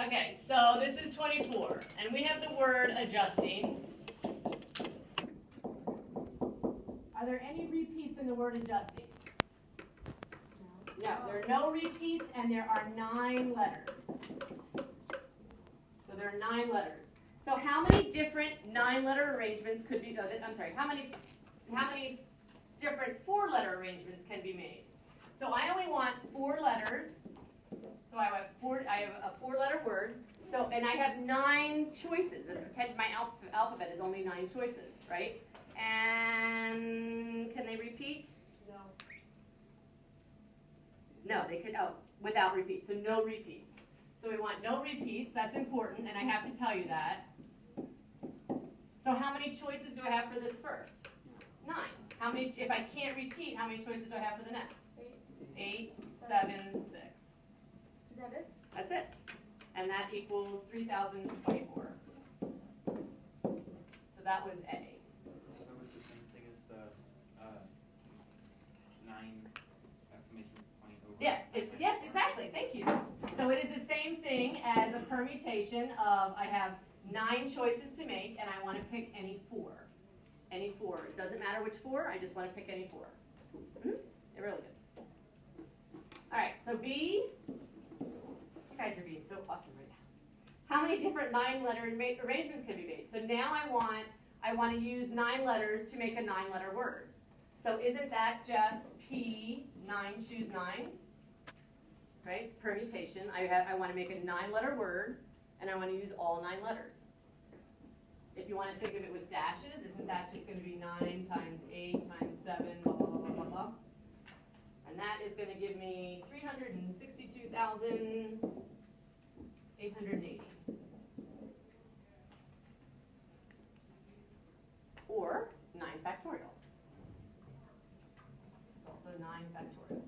Okay, so this is 24, and we have the word adjusting. Are there any repeats in the word adjusting? No, there are no repeats, and there are 9 letters. So there are 9 letters. So how many different 9-letter arrangements could be, how many different 4-letter arrangements can be made? So I only want 4 letters. So I have a 4-letter word. So, and I have 9 choices. And pretend my alphabet is only 9 choices, right? And can they repeat? No. No, they could, without repeats. So no repeats. So we want no repeats. That's important, and I have to tell you that. So how many choices do I have for this first? 9. How many, if I can't repeat, how many choices do I have for the next? 8, 7, 6. Is that it? That's it. And that equals 3,024. So that was A. So it's the same thing as the 9 exclamation point over. Yes, yes, exactly. Thank you. So it is the same thing as a permutation of I have 9 choices to make, and I want to pick any 4. Any 4. It doesn't matter which 4. I just want to pick any 4. They're really good. All right. So B. You guys are being so awesome right now. How many different 9-letter arrangements can be made? So now I want to use 9 letters to make a 9-letter word. So isn't that just P 9 choose 9? Right? It's permutation. I want to make a 9-letter word, and I want to use all 9 letters. If you want to think of it with dashes, isn't that just going to be 9 times 8 times 7, blah, blah, blah, blah, blah. And that is going to give me 362,880. Or 9 factorial. It's also 9 factorial.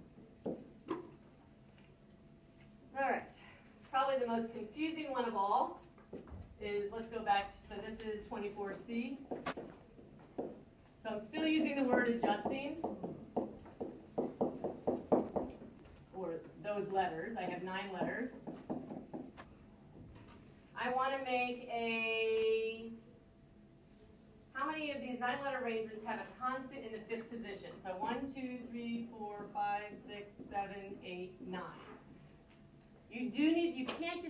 All right. Probably the most confusing one of all is, let's go back, so this is 24C. So I'm still using the word adjusting. Those letters. I have 9 letters. I want to make a, how many of these 9-letter arrangements have a constant in the 5th position? So 1, 2, 3, 4, 5, 6, 7, 8, 9. You can't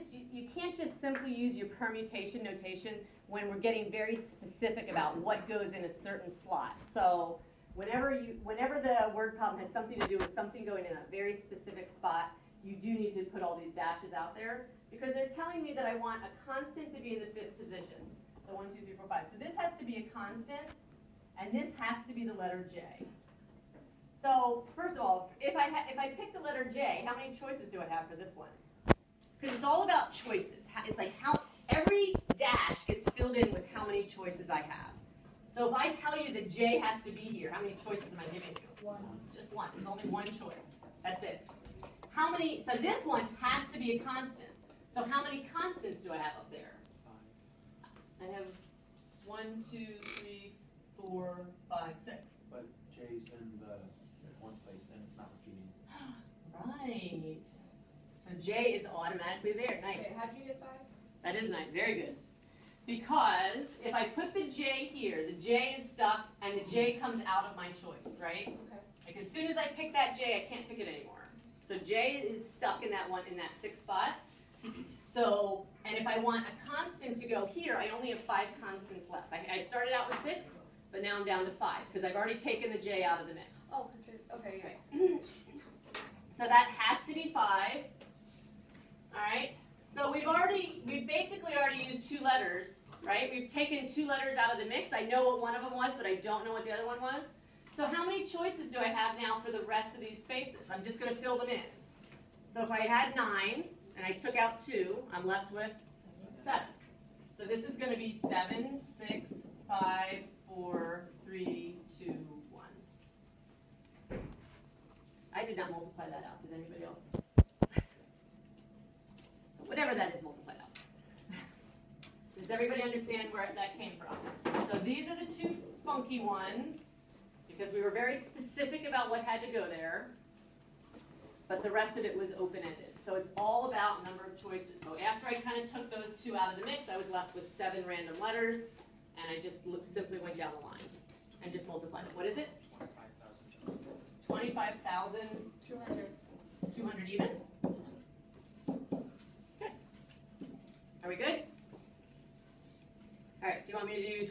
just simply use your permutation notation when we're getting very specific about what goes in a certain slot. So whenever the word problem has something to do with something going in a very specific spot, you do need to put all these dashes out there because they're telling me that I want a constant to be in the 5th position. So 1, 2, 3, 4, 5. So this has to be a constant, and this has to be the letter J. So first of all, if I pick the letter J, how many choices do I have for this one? Because it's all about choices. It's like how every dash gets filled in with how many choices I have. So if I tell you that J has to be here, how many choices am I giving you? 1. Just 1. There's only 1 choice. That's it. How many? So this one has to be a constant. So how many constants do I have up there? 5. I have 1, 2, 3, 4, 5, 6. But J's in the 1 place and it's not repeating. Right. So J is automatically there. Nice. Okay, how'd you get 5? That is nice. Very good. Because if I put the J here, the J is stuck, and the J comes out of my choice, right? Okay. Like as soon as I pick that J, I can't pick it anymore. So J is stuck in that 6th spot. So, and if I want a constant to go here, I only have 5 constants left. I started out with 6, but now I'm down to 5 because I've already taken the J out of the mix. Oh, okay, yes. So that has to be 5. All right. So we've basically already used 2 letters, right? We've taken 2 letters out of the mix. I know what one of them was, but I don't know what the other one was. So how many choices do I have now for the rest of these spaces? I'm just going to fill them in. So if I had 9 and I took out 2, I'm left with 7. So this is going to be 7, 6, 5, 4, 3, 2, 1. I did not multiply that out. Did anybody else? So whatever that is multiplied out. Does everybody understand where that came from? So these are the 2 funky ones because we were very specific about what had to go there. But the rest of it was open-ended. So it's all about number of choices. So after I kind of took those two out of the mix, I was left with 7 random letters, and I just simply went down the line and just multiplied it. What is it? 25,000. 200. 200 even? Okay. Are we good? All right, do you want me to do